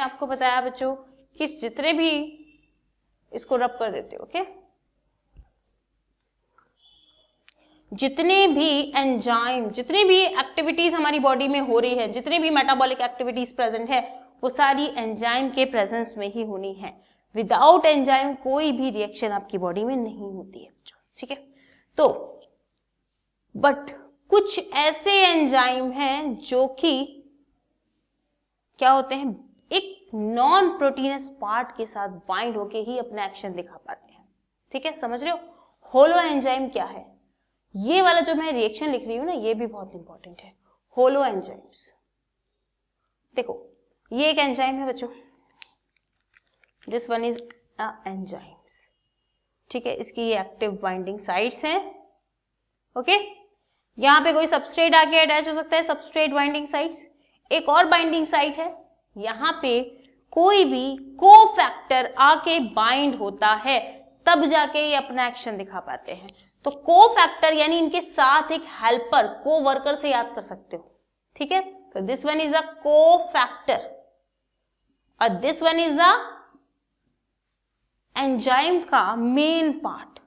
आपको बताया बच्चों कि जितने भी इसको रब कर देते हो, ओके, जितने भी एंजाइम, जितनी भी एक्टिविटीज हमारी बॉडी में हो रही है, जितनी भी मेटाबॉलिक एक्टिविटीज प्रेजेंट है, वो सारी एंजाइम के प्रेजेंस में ही होनी है। विदाउट एंजाइम कोई भी रिएक्शन आपकी बॉडी में नहीं होती है बच्चों, ठीक है। तो बट कुछ ऐसे एंजाइम हैं जो कि क्या होते हैं, एक नॉन प्रोटीनस पार्ट के साथ बाइंड होके ही अपना एक्शन दिखा पाते हैं, ठीक है, समझ रहे हो। होलो एंजाइम क्या है, ये वाला जो मैं रिएक्शन लिख रही हूं ना, ये भी बहुत इंपॉर्टेंट है। होलो एंजाइम्स, देखो ये एक एंजाइम है बच्चों, this one is a enzymes, ठीक है, इसकी ये एक्टिव बाइंडिंग साइट्स हैं, ओके। यहां पे कोई सबस्ट्रेट आके अटैच हो सकता है, सबस्ट्रेट बाइंडिंग साइट्स। एक और बाइंडिंग साइट है, यहां पे कोई भी कोफैक्टर आके बाइंड होता है, तब जाके ये अपना एक्शन दिखा पाते हैं। तो कोफैक्टर यानी इनके साथ एक हेल्पर, को वर्कर से याद कर सकते हो, ठीक है। तो this one is a cofactor और this one is the enzyme का मेन पार्ट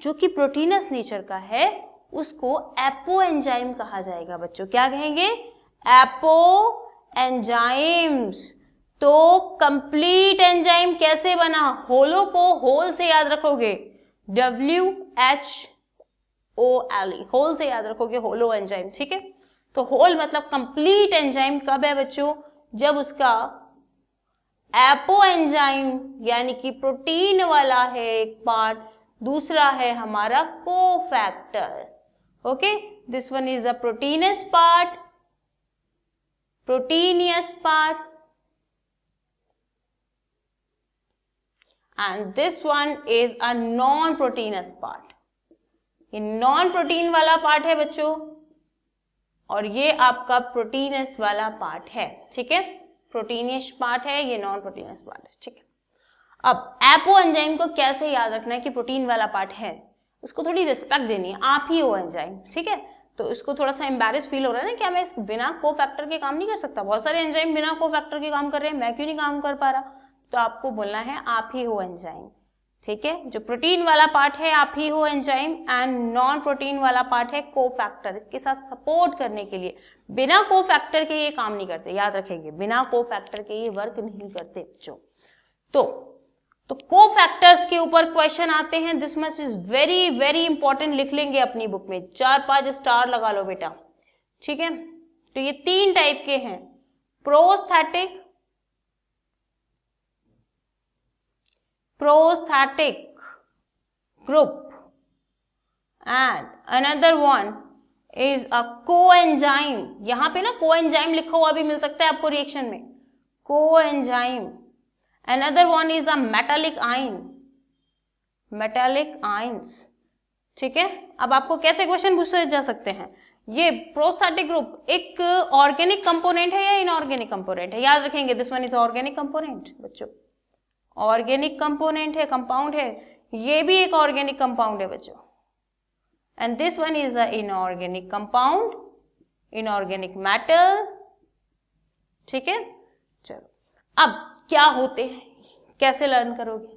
जो कि प्रोटीनस नेचर का है, उसको एपो एंजाइम कहा जाएगा बच्चों। क्या कहेंगे, एपो एंजाइम्स। तो कंप्लीट एंजाइम कैसे बना, होलो को होल से याद रखोगे, WHOLE, होल से याद रखोगे, होलो एंजाइम, ठीक है। तो होल मतलब कंप्लीट एंजाइम कब है बच्चों, जब उसका एपो एंजाइम यानी कि प्रोटीन वाला है एक पार्ट, दूसरा है हमारा cofactor, okay. This one is the proteins part, proteinous part, and this one is a non-proteinous part. ये नॉन प्रोटीन वाला पार्ट है बच्चों और ये आपका प्रोटीनस वाला पार्ट है, ठीक है। प्रोटीनियस पार्ट है, ये नॉन प्रोटीनस पार्ट है, ठीक है। अब एपो एंजाइम को कैसे याद रखना है कि प्रोटीन वाला पार्ट है, उसको थोड़ी रिस्पेक्ट देनी है, आप ही हो एंजाइम, ठीक है। तो इसको थोड़ा सा एम्बैरेस फील हो रहा है ना, क्या मैं इस बिना कोफैक्टर के काम नहीं कर सकता, बहुत सारे एंजाइम बिना कोफैक्टर के काम कर रहे हैं, मैं क्यों नहीं काम कर पा रहा। तो आपको बोलना है आप ही हो एंजाइम, ठीक है। जो प्रोटीन वाला पार्ट है आप ही हो एंजाइम एंड नॉन प्रोटीन वाला पार्ट है कोफैक्टर, इसके साथ सपोर्ट करने के लिए। बिना कोफैक्टर के ये काम नहीं करते, याद रखेंगे, बिना कोफैक्टर के ये वर्क नहीं करते बच्चों। तो कोफैक्टर्स के ऊपर क्वेश्चन आते हैं, this much is very very important, लिख लेंगे अपनी बुक में, 4-5 स्टार लगा लो बेटा, ठीक है। तो ये 3 टाइप के हैं, prosthetic group and another one is a coenzyme. यहां पे ना कोएंजाइम लिखा हुआ भी मिल सकता है आपको रिएक्शन में, coenzyme. Another one is a metallic ion, metallic ions, ठीक है। अब आपको कैसे क्वेश्चन पूछे जा सकते हैं, ये प्रोस्थेटिक ग्रुप एक ऑर्गेनिक कंपोनेंट है या इनऑर्गेनिक कंपोनेंट है, याद रखेंगे, this one is organic component बच्चों, ऑर्गेनिक कंपोनेंट है, कंपाउंड है, ये भी एक ऑर्गेनिक कंपाउंड है बच्चों, and this one is a inorganic compound, inorganic matter, ठीक है। चलो अब क्या होते हैं, कैसे लर्न करोगे।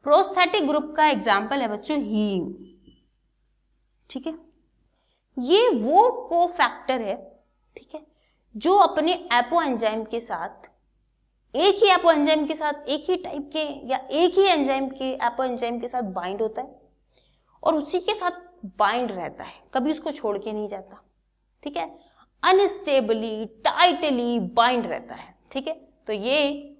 प्रोस्थेटिक ग्रुप का एग्जाम्पल है बच्चों हीम, ठीक है। ये वो कोफैक्टर है, ठीक है, जो अपने एपो एंजाइम के साथ, एक ही एपो एंजाइम के साथ, एक ही टाइप के या एक ही एंजाइम के एपो एंजाइम के साथ बाइंड होता है और उसी के साथ बाइंड रहता है, कभी उसको छोड़ के नहीं जाता, ठीक है। अनस्टेबली टाइटली बाइंड रहता है, ठीक है। तो ये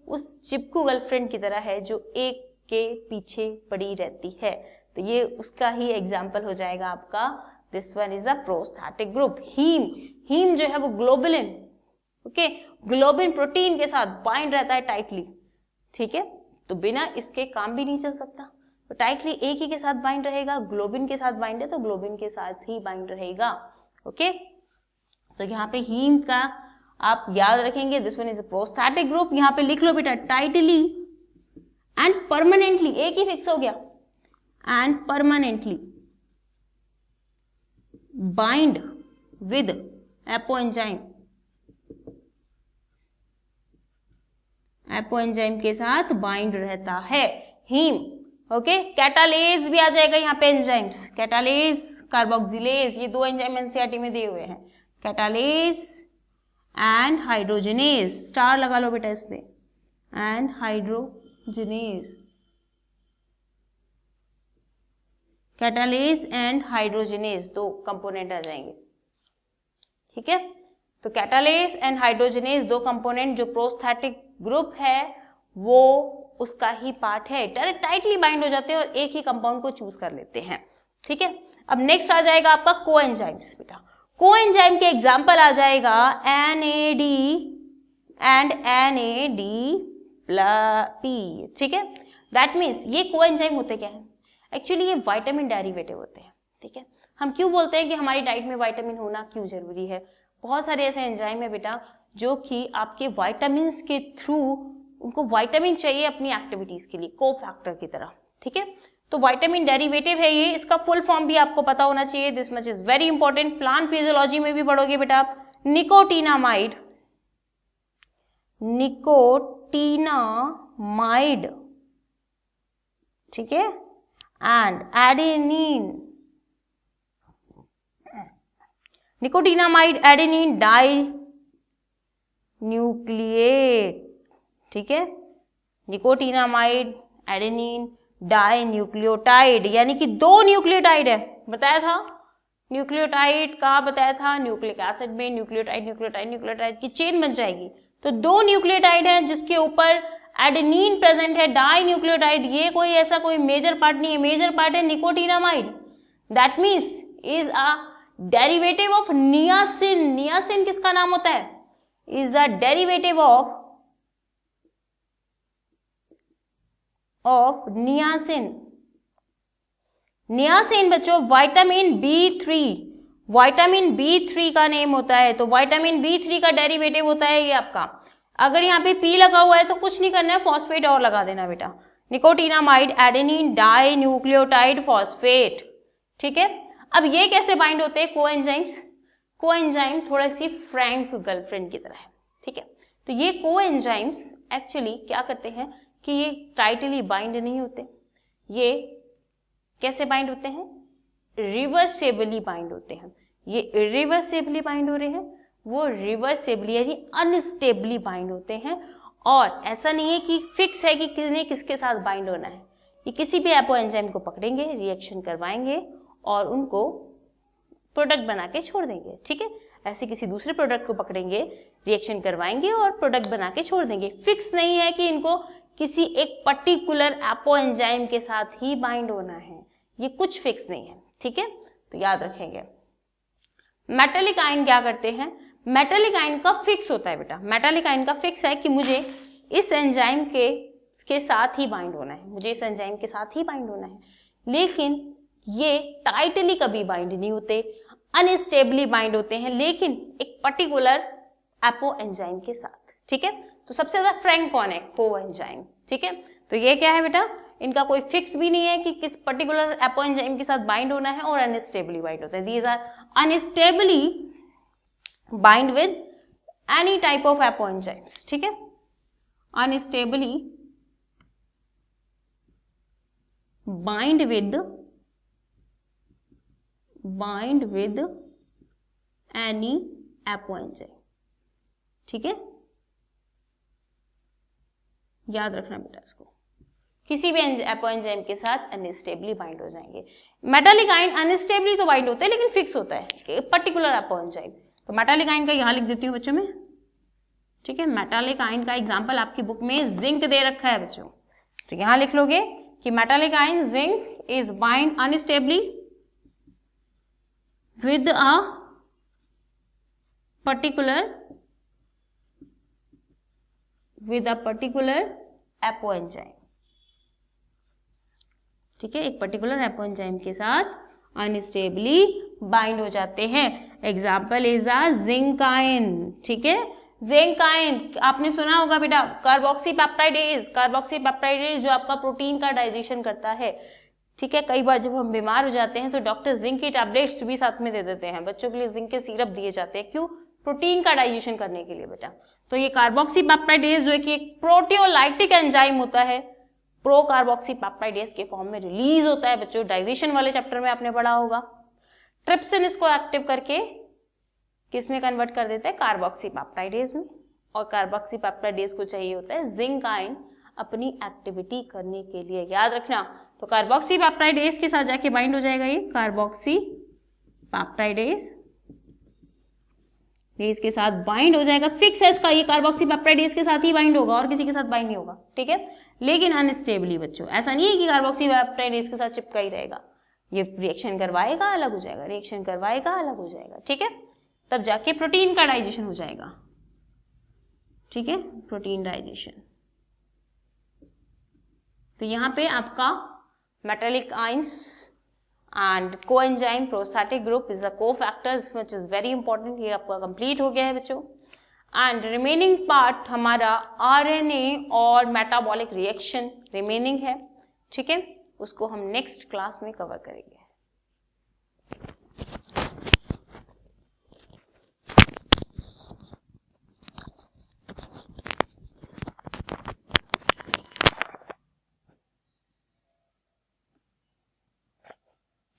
उस चिपकू गर्लफ्रेंड की तरह है जो एक के पीछे पड़ी रहती है, तो ये उसका ही एग्जाम्पल हो जाएगा आपका, this one is the prosthetic group. Haem जो है वो ग्लोबुलिन, ओके, ग्लोबिन प्रोटीन के साथ बाइंड रहता है टाइटली, ठीक है। तो बिना इसके काम भी नहीं चल सकता, तो टाइटली एक ही के साथ बाइंड रहेगा, ग्लोबिन के साथ बाइंड है तो ग्लोबिन के साथ ही बाइंड रहेगा, ओके। तो यहाँ पे हीम का आप याद रखेंगे, this one is a prosthetic group, यहां पे लिख लो बेटा टाइटली एंड परमानेंटली, एक ही फिक्स हो गया, and permanently bind with apo enzyme, apo enzyme के साथ बाइंड रहता है। हीम, ओके, कैटालेज भी आ जाएगा यहाँ पे एंजाइम्स, कैटालेज, कार्बोक्सिलेज, ये 2 एंजाइम एनसीईआरटी में दिए हुए हैं, कैटालेज एंड हाइड्रोजनेज, स्टार लगा लो बेटा इसमें, एंड हाइड्रोजनेज, कैटालेज एंड हाइड्रोजनेज 2 कंपोनेंट आ जाएंगे, ठीक है। तो कैटालेज एंड हाइड्रोजनेज 2 कंपोनेंट, जो प्रोस्थेटिक ग्रुप है वो उसका ही पार्ट है, डायरेक्ट टाइटली बाइंड हो जाते हैं और एक ही कंपाउंड को चूज कर लेते हैं, ठीक है। अब नेक्स्ट आ जाएगा आपका कोएंजाइम्स बेटा। कोएंजाइम के एग्जांपल आ जाएगा NAD एंड NADP, ठीक है। दैट मीन्स ये कोएंजाइम होते क्या है, एक्चुअली ये विटामिन डेरिवेटिव होते हैं, ठीक है। हम क्यों बोलते हैं कि हमारी डाइट में विटामिन होना क्यों जरूरी है, बहुत सारे ऐसे एंजाइम है बेटा जो कि आपके विटामिन के थ्रू, उनको विटामिन चाहिए अपनी एक्टिविटीज के लिए, को फैक्टर की तरह, ठीक है। तो विटामिन डेरिवेटिव है ये, इसका फुल फॉर्म भी आपको पता होना चाहिए, this much is very important, plant physiology में भी पढ़ोगे बेटा आप, निकोटिनामाइड, निकोटिनामाइड, ठीक है, and adenine, nicotinamide adenine dinucleotide, ठीक है, निकोटिनामाइड एडेनिन डाई न्यूक्लियोटाइड, यानी कि 2 न्यूक्लियोटाइड है, बताया था न्यूक्लियोटाइड कहाँ बताया था, न्यूक्लिक एसिड में, न्यूक्लियोटाइड न्यूक्लियोटाइड न्यूक्लियोटाइड की चेन बन जाएगी, तो 2 न्यूक्लियोटाइड है जिसके ऊपर एडेनिन प्रेजेंट है, डाई न्यूक्लियोटाइड, ये कोई ऐसा कोई मेजर पार्ट नहीं है, मेजर पार्ट है nicotinamide, that means is a derivative of niacin, niacin किसका नाम होता है, is a derivative of niacin, niacin बच्चों विटामिन B3, विटामिन B3 का नेम होता है, तो विटामिन B3 का डेरिवेटिव होता है ये आपका, अगर यहाँ पे P लगा हुआ है तो कुछ नहीं करना है, फॉस्फेट और लगा देना बेटा, nicotinamide adenine dinucleotide phosphate, ठीक है। अब ये कैसे बाइंड होते हैं कोएंजाइम्स, कोएंजाइम थोड़ा सी फ्रैंक गर्लफ्रेंड की तरह है, ठीक है। तो ये कोएंजाइम्स एक्चुअली क्या करते हैं कि ये टाइटली बाइंड नहीं होते, ये कैसे बाइंड होते हैं, रिवर्सेबली बाइंड होते हैं, ये इरिवर्सेबली बाइंड हो रहे हैं, वो रिवर्सेबली यानी अनस्टेबली बाइंड होते हैं, और ऐसा नहीं है कि फिक्स है कि किसने किसके साथ बाइंड होना है, ये किसी भी एपो एंजाइम को पकड़ेंगे, रिएक्शन करवाएंगे और उनको प्रोडक्ट बना के छोड़ देंगे, ठीक है। ऐसे किसी दूसरे प्रोडक्ट को पकड़ेंगे, रिएक्शन करवाएंगे और प्रोडक्ट बना के छोड़ देंगे, फिक्स नहीं है कि इनको किसी एक पर्टिकुलर एपो एंजाइम के साथ ही बाइंड होना है, ये कुछ फिक्स नहीं है, ठीक है, तो याद रखेंगे। मेटालिक आयन क्या करते हैं, मेटालिक आयन का फिक्स होता है बेटा, मेटालिक आयन का फिक्स है कि मुझे इस एंजाइम के साथ ही बाइंड होना है, मुझे इस एंजाइम के साथ ही बाइंड होना है, लेकिन ये टाइटली कभी बाइंड नहीं होते, अनस्टेबली बाइंड होते हैं, लेकिन एक पर्टिकुलर एपो एंजाइम के साथ, ठीक है। तो सबसे ज्यादा फ्रैंक कौन है, कोएंजाइम, ठीक है। तो ये क्या है बेटा, इनका कोई फिक्स भी नहीं है कि किस पर्टिकुलर एपो एंजाइम के साथ बाइंड होना है, और अनस्टेबली बाइंड होता है, these are unstably bind with any type of apoenzymes, ठीक है, unstably bind with any apoenzyme, ठीक है, याद रखना बेटा इसको, किसी भी एपो एंजाइम के साथ अनस्टेबली बाइंड हो जाएंगे। मेटालिक आयन अनस्टेबली तो बाइंड होता है लेकिन फिक्स होता है पर्टिकुलर एपो एंजाइम, तो मेटालिक आयन का यहां लिख देती हूँ बच्चों में, ठीक है। मेटालिक आयन का एग्जांपल आपकी बुक में जिंक दे रखा है बच्चों, तो यहां लिख लोगे कि metallic ion zinc is bind unstably with a particular apoenzyme, ठीक है, एक पर्टिकुलर एपो एंजाइम के साथ अनस्टेबली बाइंड हो जाते हैं। Example is the zinc ion, ठीक है, जिंक आयन आपने सुना होगा बेटा, कार्बोक्सीपेप्टाइडेज, कार्बोक्सीपेप्टाइडेज जो आपका प्रोटीन का डाइजेशन करता है, ठीक है। कई बार जब हम बीमार हो जाते हैं तो डॉक्टर जिंक की टैबलेट्स भी साथ में दे देते हैं, बच्चों के लिए जिंक के सिरप दिए जाते हैं, क्यों, प्रोटीन का डाइजेशन करने के लिए बेटा। तो ये कार्बोक्सीपेप्टाइडेज जो है कि एक प्रोटियोलाइटिक एंजाइम होता है, प्रो कार्बोक्सीपेप्टाइडेज के फॉर्म में रिलीज होता है बच्चों, डाइजेशन वाले चैप्टर में आपने पढ़ा होगा। ट्रिप्सिन इसको एक्टिव करके किस में कन्वर्ट कर देता है, कार्बोक्सीपेप्टाइडेज में, और कार्बोक्सीपेप्टाइडेज को चाहिए होता है जिंक आयन अपनी एक्टिविटी करने के लिए, याद रखना। तो कार्बोक्सीपेप्टाइडेज के साथ जाके बाइंड हो जाएगा ये कार्बोक्सीपेप्टाइडेज, ये इसके साथ बाइंड हो जाएगा, फिक्स है इसका, ये कार्बोक्सीपेप्टाइडेज के साथ ही बाइंड होगा और किसी के साथ बाइंड नहीं होगा, ठीक है। लेकिन अनस्टेबली बच्चों, ऐसा नहीं है कि कार्बोक्सीपेप्टाइडेज के साथ चिपका ही रहेगा, ये रिएक्शन करवाएगा अलग हो जाएगा, रिएक्शन करवाएगा अलग हो जाएगा, ठीक है, तब जाके प्रोटीन का डाइजेशन हो जाएगा, ठीक है, प्रोटीन डाइजेशन। तो यहाँ पे आपका metallic ions and coenzyme prosthetic group is a cofactors which is very important, ये आपका कंप्लीट हो गया है बच्चों। एंड रिमेनिंग पार्ट हमारा आरएनए और मेटाबॉलिक रिएक्शन रिमेनिंग है, ठीक है, उसको हम नेक्स्ट क्लास में कवर करेंगे।